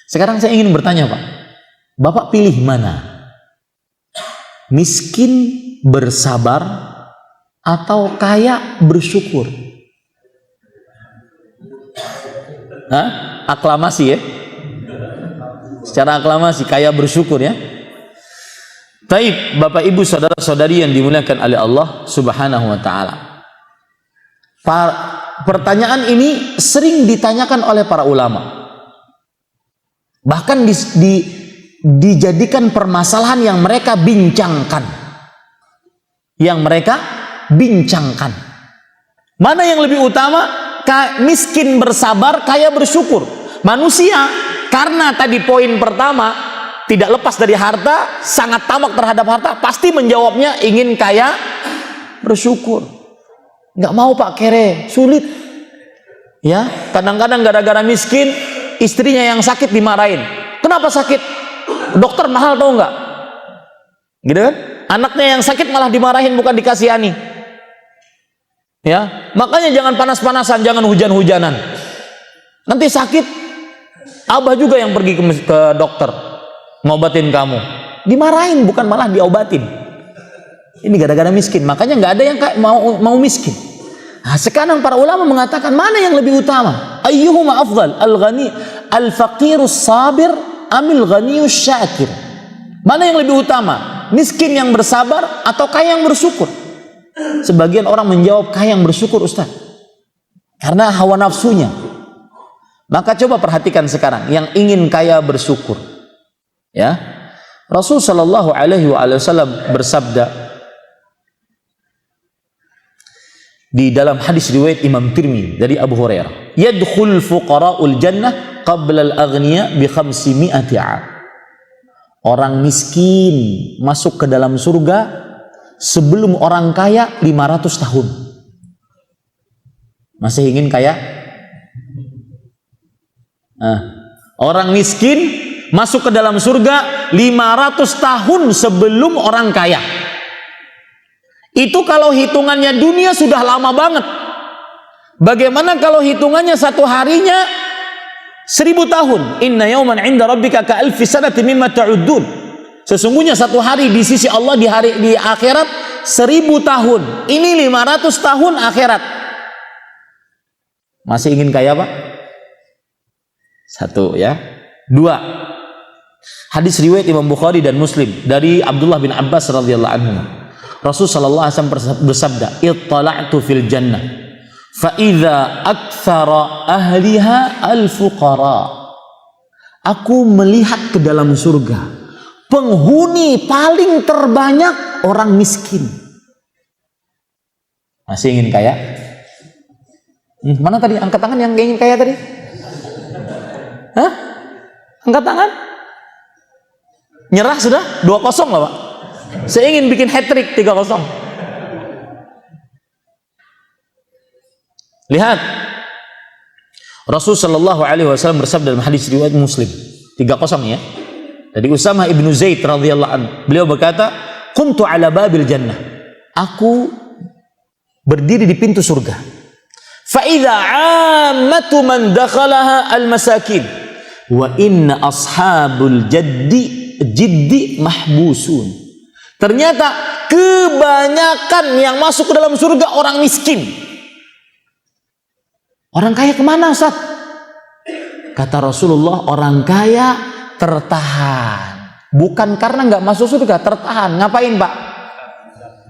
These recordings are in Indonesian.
Sekarang saya ingin bertanya, Pak. Bapak pilih mana? Miskin bersabar atau kaya bersyukur? Hah? Aklamasi ya? Secara aklamasi, kaya bersyukur ya? Taib, Bapak Ibu saudara-saudari yang dimuliakan oleh Allah Subhanahu wa taala. Pertanyaan ini sering ditanyakan oleh para ulama. Bahkan dijadikan permasalahan yang mereka bincangkan. Mana yang lebih utama? Miskin bersabar, kaya bersyukur. Manusia, karena tadi poin pertama, tidak lepas dari harta, sangat tamak terhadap harta, pasti menjawabnya ingin kaya bersyukur. Nggak mau Pak kere, sulit. Ya, kadang-kadang gara-gara miskin, istrinya yang sakit dimarahin. Kenapa sakit? Dokter mahal tau nggak? Gitu kan? Anaknya yang sakit malah dimarahin, bukan dikasihani. Ya, makanya jangan panas-panasan, jangan hujan-hujanan. Nanti sakit, abah juga yang pergi ke dokter ngobatin kamu. Dimarahin, bukan malah diobatin. Ini gara-gara miskin. Makanya nggak ada yang mau miskin. Nah, sekarang para ulama mengatakan mana yang lebih utama? Ayyuhuma afdal, al-ghani, al-faqirus sabir, amil ghaniyus syakir. Mana yang lebih utama? Miskin yang bersabar atau kaya yang bersyukur? Sebagian orang menjawab kaya yang bersyukur, Ustaz. Karena hawa nafsunya. Maka coba perhatikan sekarang yang ingin kaya bersyukur. Ya. Rasul sallallahu alaihi wasallam bersabda di dalam hadis riwayat Imam Tirmidzi dari Abu Hurairah, yadkhul fuqara'ul jannah qabla al-aghniya bi 500 'am. Orang miskin masuk ke dalam surga sebelum orang kaya 500 tahun. Masih ingin kaya? Orang miskin masuk ke dalam surga 500 tahun sebelum orang kaya. Itu kalau hitungannya dunia sudah lama banget. Bagaimana kalau hitungannya satu harinya 1000 tahun? Inna yawman 'inda rabbika ka alfi sanati mimma ta'uddun. Sesungguhnya satu hari di sisi Allah di akhirat 1000 tahun. Ini 500 tahun akhirat. Masih ingin kaya, Pak? Satu ya. Dua. Hadis riwayat Imam Bukhari dan Muslim dari Abdullah bin Abbas radhiyallahu anhu. Rasul sallallahu alaihi wasallam bersabda, "Ittala'tu fil jannah fa idza aktsara ahliha al-fuqara." Aku melihat ke dalam surga, penghuni paling terbanyak orang miskin. Masih ingin kaya? Mana tadi angkat tangan yang ingin kaya tadi? Hah? Angkat tangan? Nyerah sudah? 2-0 lah, Pak. Saya ingin bikin hat-trick 3-0. Lihat. Rasul sallallahu alaihi wasallam bersabda dalam hadis riwayat Muslim 3-0 ya. Dari Usamah ibnu Zaid radhiyallahu anhu. Beliau berkata, "Kuntu ala babil jannah." Aku berdiri di pintu surga. Fa idza 'ammatu man dakhalaha al-masakin wa inna ashabul jiddi mahbusun. Ternyata kebanyakan yang masuk ke dalam surga orang miskin. Orang kaya kemana, Ustaz? Kata Rasulullah, orang kaya tertahan. Bukan karena nggak masuk surga, tertahan. Ngapain, Pak?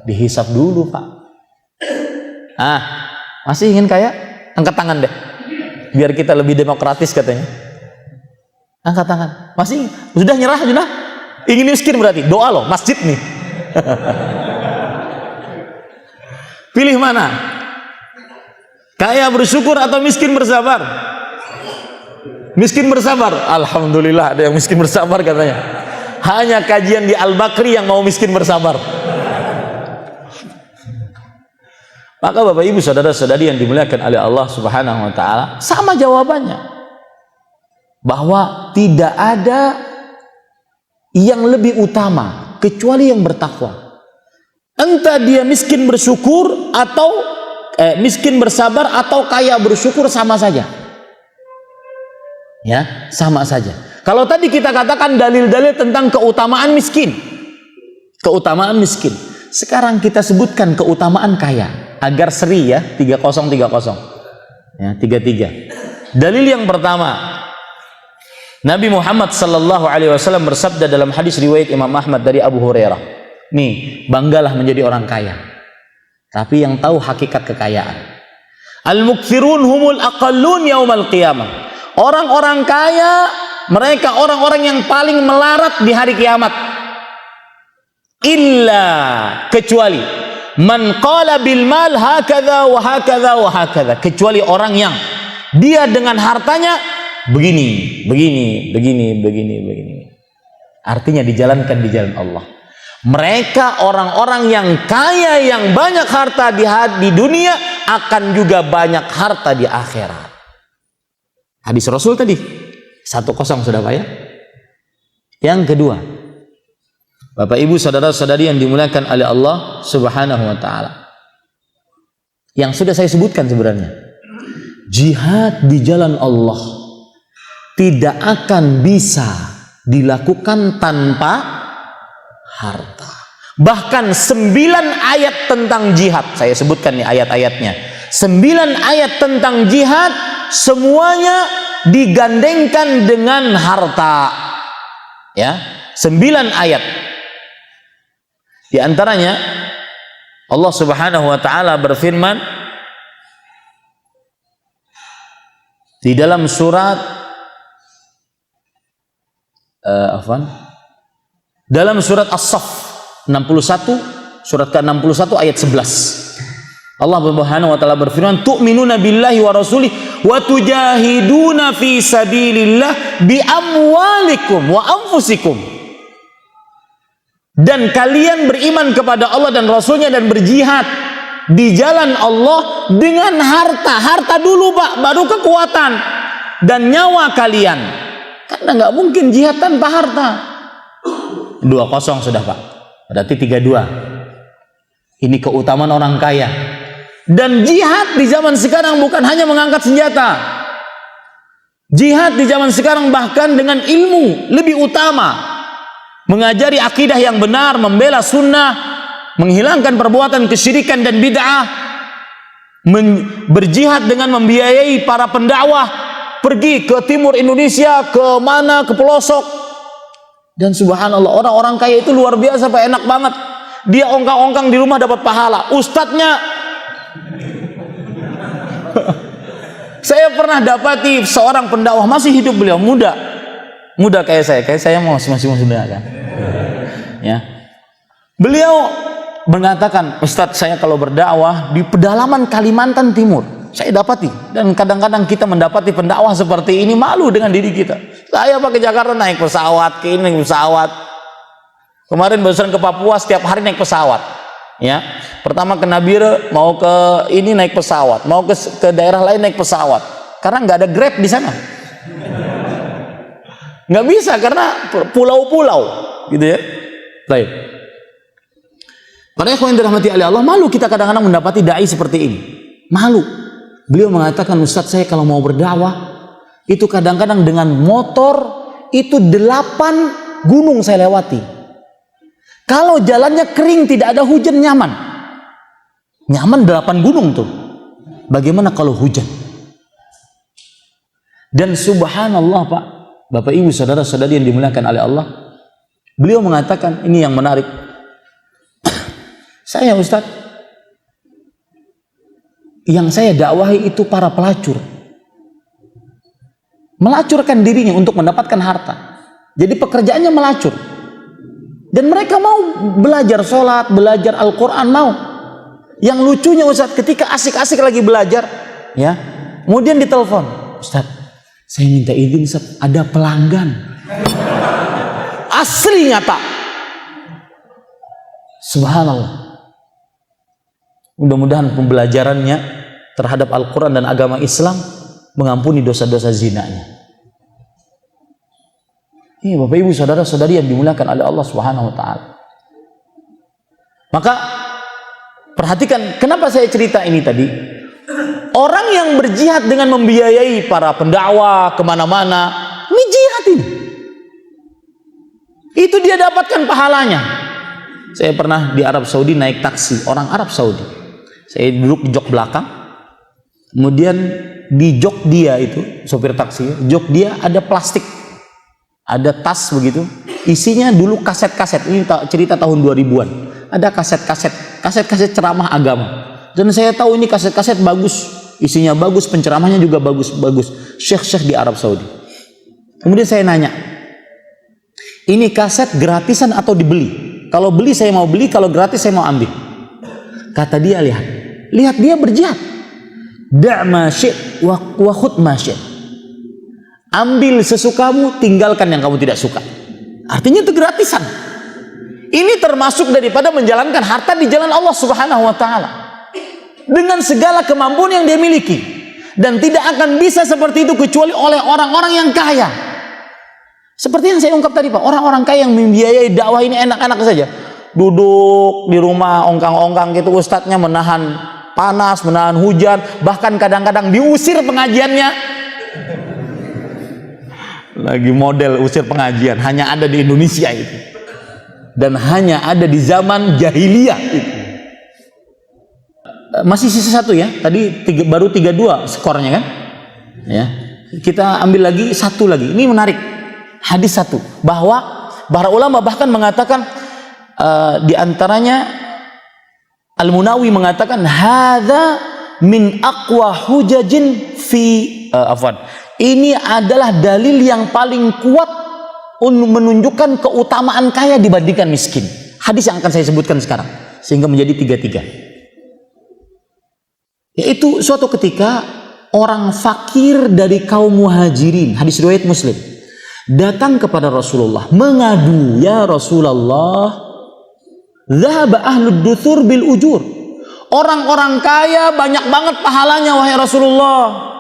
Dihisap dulu, Pak. Masih ingin kaya? Angkat tangan deh. Biar kita lebih demokratis katanya. Angkat tangan. Masih? Sudah nyerah, sudah? Ingin miskin berarti? Doa loh, masjid nih. Pilih mana? Kaya bersyukur atau miskin bersabar? Miskin bersabar. Alhamdulillah ada yang miskin bersabar katanya. Hanya kajian di Al-Bakri yang mau miskin bersabar. Maka Bapak Ibu saudara-saudari yang dimuliakan oleh Allah Subhanahu wa taala, sama jawabannya. Bahwa tidak ada yang lebih utama kecuali yang bertakwa. Entah dia miskin bersyukur atau miskin bersabar atau kaya bersyukur, sama saja. Ya, sama saja. Kalau tadi kita katakan dalil-dalil tentang keutamaan miskin. Keutamaan miskin. Sekarang kita sebutkan keutamaan kaya. Agar seri ya, 3030. Ya, 33. Dalil yang pertama. Nabi Muhammad sallallahu alaihi wasallam bersabda dalam hadis riwayat Imam Ahmad dari Abu Hurairah. Nih, banggalah menjadi orang kaya. Tapi yang tahu hakikat kekayaan. Al-mukthirun humul aqallun yaumal qiyamah. Orang-orang kaya, mereka orang-orang yang paling melarat di hari kiamat. Illa, kecuali man qala bil mal hakadha wa hakadha wa hakadha. Kecuali orang yang dia dengan hartanya begini. Artinya dijalankan di jalan Allah. Mereka orang-orang yang kaya, yang banyak harta di dunia, akan juga banyak harta di akhirat. Hadis Rasul tadi 1-0 sudah Pak ya. Yang kedua, Bapak Ibu saudara-saudari yang dimuliakan oleh Allah Subhanahu wa taala. Yang sudah saya sebutkan sebenarnya. Jihad di jalan Allah tidak akan bisa dilakukan tanpa harta. Bahkan 9 ayat tentang jihad, saya sebutkan nih ayat-ayatnya. 9 ayat tentang jihad semuanya digandengkan dengan harta. Ya, 9 ayat. Di antaranya Allah Subhanahu wa taala berfirman di dalam surat dalam surat As-Saff 61, surat ke-61 ayat 11. Allah Subhanahu wa taala berfirman, "Tu'minuna billahi wa rasulih wa tujahiduna fi sabilillah bi amwalikum wa anfusikum." Dan kalian beriman kepada Allah dan Rasulnya dan berjihad di jalan Allah dengan harta. Harta dulu Pak, baru kekuatan dan nyawa kalian. Karena nggak mungkin jihad tanpa harta. 2-0 sudah Pak. Berarti 3-2. Ini keutamaan orang kaya. Dan jihad di zaman sekarang bukan hanya mengangkat senjata. Jihad di zaman sekarang bahkan dengan ilmu lebih utama. Mengajari akidah yang benar, membela sunnah, menghilangkan perbuatan kesyirikan dan bid'ah, berjihad dengan membiayai para pendakwah pergi ke timur Indonesia, ke mana, ke pelosok. Dan subhanallah, orang-orang kaya itu luar biasa Pak, enak banget. Dia ongkang-ongkang di rumah dapat pahala. Ustadznya saya pernah dapati seorang pendakwah, masih hidup beliau, muda kayak saya masih muda kan. Ya. Beliau mengatakan, Ustadz, saya kalau berdakwah di pedalaman Kalimantan Timur, saya dapati, dan kadang-kadang kita mendapati pendakwah seperti ini, malu dengan diri kita. Saya pakai Jakarta naik pesawat, ke ini naik pesawat. Kemarin barusan ke Papua, setiap hari naik pesawat. Ya, pertama ke Nabire, mau ke ini naik pesawat, mau ke daerah lain naik pesawat, karena nggak ada Grab di sana. Nggak bisa karena pulau-pulau, gitu ya. Baik. Para ikhwan yang dirahmati oleh Allah, malu kita kadang-kadang mendapati dai seperti ini. Malu. Beliau mengatakan, Ustadz, saya kalau mau berdakwah itu kadang-kadang dengan motor itu 8 gunung saya lewati. Kalau jalannya kering, tidak ada hujan, nyaman. Nyaman 8 gunung tuh. Bagaimana kalau hujan? Dan subhanallah Pak, Bapak Ibu saudara-saudari yang dimuliakan oleh Allah, beliau mengatakan, ini yang menarik. Saya Ustadz, yang saya dakwahi itu para pelacur. Melacurkan dirinya untuk mendapatkan harta. Jadi pekerjaannya melacur. Dan mereka mau belajar sholat, belajar Al-Quran, mau. Yang lucunya Ustadz, ketika asik-asik lagi belajar, ya, kemudian ditelepon, Ustadz, saya minta izin Ustadz, ada pelanggan. Asli nyata. Subhanallah. Mudah-mudahan pembelajarannya terhadap Al-Quran dan agama Islam mengampuni dosa-dosa zinanya. Ini Bapak Ibu saudara-saudari yang dimuliakan oleh Allah Subhanahu wa taala. Maka perhatikan kenapa saya cerita ini tadi. Orang yang berjihad dengan membiayai para pendakwah kemana-mana, ini jihad ini. Itu dia dapatkan pahalanya. Saya pernah di Arab Saudi naik taksi, orang Arab Saudi. Saya duduk di jok belakang. Kemudian di jok dia itu, sopir taksi, jok dia ada plastik. Ada tas begitu. Isinya dulu kaset-kaset. Ini cerita tahun 2000-an. Ada kaset-kaset ceramah agama. Dan saya tahu ini kaset-kaset bagus. Isinya bagus, penceramahnya juga bagus. Syekh-syekh di Arab Saudi. Kemudian saya nanya, ini kaset gratisan atau dibeli? Kalau beli saya mau beli, kalau gratis saya mau ambil. Kata dia, lihat dia berjihad. Da' ma syi'ta wa khudh ma syi'ta. Ambil sesukamu, tinggalkan yang kamu tidak suka. Artinya itu gratisan. Ini termasuk daripada menjalankan harta di jalan Allah Subhanahu wa taala. Dengan segala kemampuan yang dia miliki. Dan tidak akan bisa seperti itu kecuali oleh orang-orang yang kaya. Seperti yang saya ungkap tadi Pak, orang-orang kaya yang membiayai dakwah ini enak-enak saja. Duduk di rumah ongkang-ongkang gitu, ustadznya menahan panas, menahan hujan, bahkan kadang-kadang diusir pengajiannya. Lagi model usir pengajian, hanya ada di Indonesia itu. Dan hanya ada di zaman jahiliyah itu. Masih sisa satu ya, tadi baru 3-2 skornya kan? Ya. Kita ambil lagi satu lagi, ini menarik. Hadis satu, bahwa para ulama bahkan mengatakan di antaranya Al-Munawi mengatakan hadza min aqwa hujajin fi ini adalah dalil yang paling kuat menunjukkan keutamaan kaya dibandingkan miskin. Hadis yang akan saya sebutkan sekarang sehingga menjadi 3-3. Yaitu suatu ketika orang fakir dari kaum muhajirin, hadis riwayat Muslim, datang kepada Rasulullah mengadu, ya Rasulullah, dhahaba ahlud duthur bil ujur. Orang-orang kaya banyak banget pahalanya wahai Rasulullah.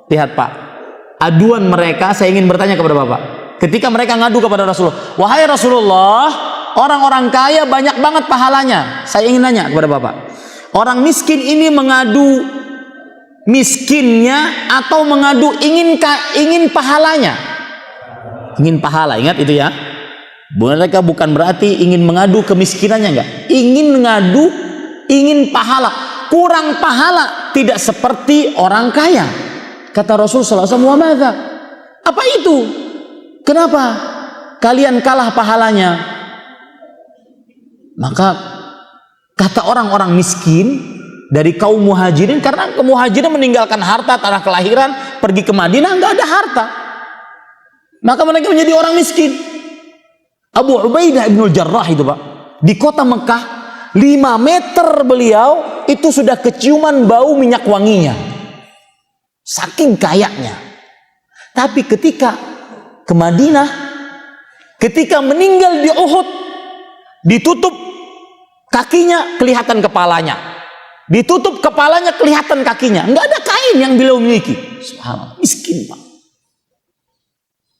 Lihat Pak, aduan mereka, saya ingin bertanya kepada Bapak. Ketika mereka ngadu kepada Rasulullah, wahai Rasulullah, orang-orang kaya banyak banget pahalanya. Saya ingin nanya kepada Bapak, orang miskin ini mengadu miskinnya atau mengadu ingin pahalanya? Ingin pahala, ingat itu ya. Mereka bukan berarti ingin mengadu kemiskinannya, enggak. Ingin mengadu, ingin pahala. Kurang pahala, tidak seperti orang kaya. Kata Rasul sallallahu alaihi wasallam, apa itu? Kenapa kalian kalah pahalanya? Maka kata orang-orang miskin dari kaum muhajirin, karena muhajirin meninggalkan harta tanah kelahiran, pergi ke Madinah, enggak ada harta. Maka mereka menjadi orang miskin. Abu Ubaidah ibnul Jarrah itu Pak, di kota Mekah 5 meter beliau itu sudah keciuman bau minyak wanginya, saking kayanya. Tapi ketika ke Madinah, ketika meninggal di Uhud, ditutup kakinya kelihatan kepalanya, ditutup kepalanya kelihatan kakinya, nggak ada kain yang beliau miliki. Subhanallah, miskin Pak.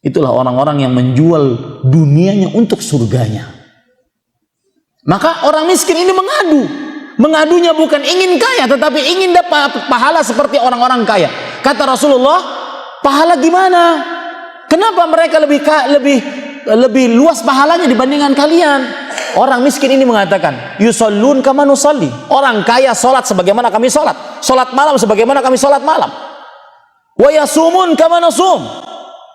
Itulah orang-orang yang menjual dunianya untuk surganya. Maka orang miskin ini mengadu. Mengadunya bukan ingin kaya, tetapi ingin dapat pahala seperti orang-orang kaya. Kata Rasulullah, pahala gimana? Kenapa mereka lebih luas pahalanya dibandingkan kalian? Orang miskin ini mengatakan, yusallun kama nusalli. Orang kaya salat sebagaimana kami salat. Salat malam sebagaimana kami salat malam. Wa yasumun kama nasum.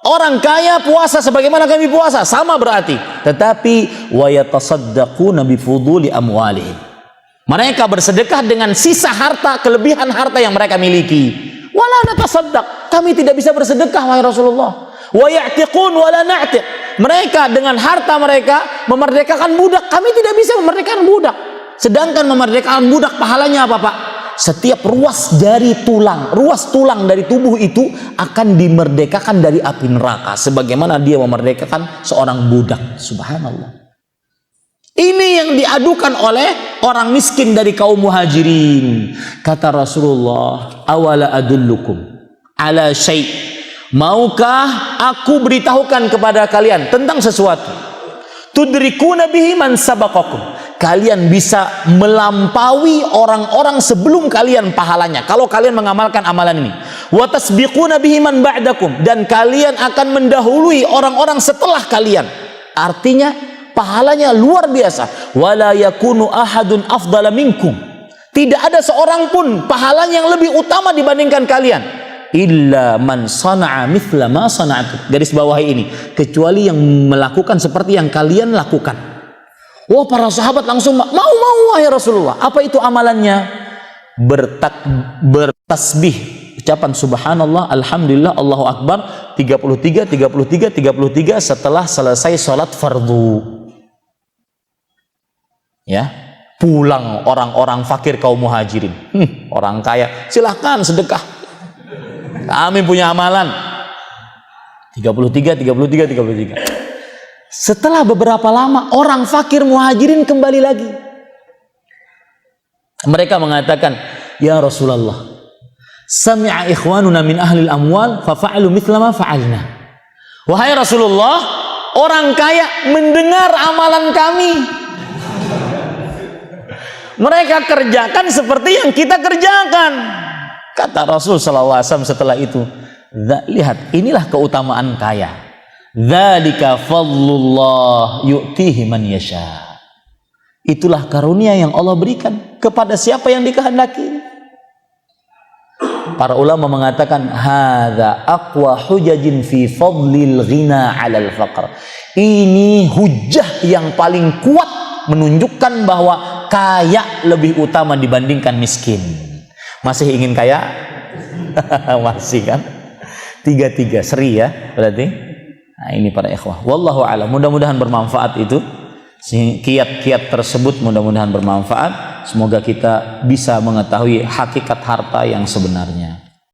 Orang kaya puasa sebagaimana kami puasa, sama berarti. Tetapi wa yatasaddaquna bi fuduli amwalihim. Mereka bersedekah dengan sisa harta, kelebihan harta yang mereka miliki. Wala natasaddaq, kami tidak bisa bersedekah wahai Rasulullah. Wa ya'tiqun wala na'tiq. Mereka dengan harta mereka memerdekakan budak, kami tidak bisa memerdekakan budak. Sedangkan memerdekakan budak pahalanya apa Pak? Setiap ruas tulang dari tubuh itu akan dimerdekakan dari api neraka sebagaimana dia memerdekakan seorang budak. Subhanallah. Ini yang diadukan oleh orang miskin dari kaum muhajirin. Kata Rasulullah, awala adullukum ala syai'. Maukah aku beritahukan kepada kalian tentang sesuatu? Tudrikuna bihi man sabaqakum. Kalian bisa melampaui orang-orang sebelum kalian pahalanya kalau kalian mengamalkan amalan ini. Wa tasbiquna bihi man ba'dakum, dan kalian akan mendahului orang-orang setelah kalian. Artinya pahalanya luar biasa. Wala yakunu ahadun afdala minkum. Tidak ada seorang pun pahalanya yang lebih utama dibandingkan kalian. Illa man sana'a mithla ma sana'tu. Garis bawahi ini, kecuali yang melakukan seperti yang kalian lakukan. Wah, para sahabat langsung mau wahai Rasulullah. Apa itu amalannya? Bertasbih, ucapan subhanallah, alhamdulillah, Allahu akbar 33 setelah selesai sholat fardu. Ya, pulang orang-orang fakir kaum muhajirin, orang kaya, silahkan sedekah, kami punya amalan 33. Setelah beberapa lama, orang fakir muhajirin kembali lagi. Mereka mengatakan, ya Rasulullah, sami'a ikhwanuna min ahli al-amwal fafa'alu mithla ma fa'alna. Wahai Rasulullah, orang kaya mendengar amalan kami. Mereka kerjakan seperti yang kita kerjakan. Kata Rasul sallallahu alaihi wasallam setelah itu, lihat, inilah keutamaan kaya. Dzalika fadlullah yu'tihi man yasha. Itulah karunia yang Allah berikan kepada siapa yang dikehendaki. Para ulama mengatakan hadza aqwa hujajin fi fadlil ghina 'alal faqr. Ini hujah yang paling kuat menunjukkan bahwa kaya lebih utama dibandingkan miskin. Masih ingin kaya? Masih kan? 3 seri ya berarti. Nah, ini para ikhwah. Wallahu a'lam. Mudah-mudahan bermanfaat itu. Kiat-kiat tersebut mudah-mudahan bermanfaat. Semoga kita bisa mengetahui hakikat harta yang sebenarnya.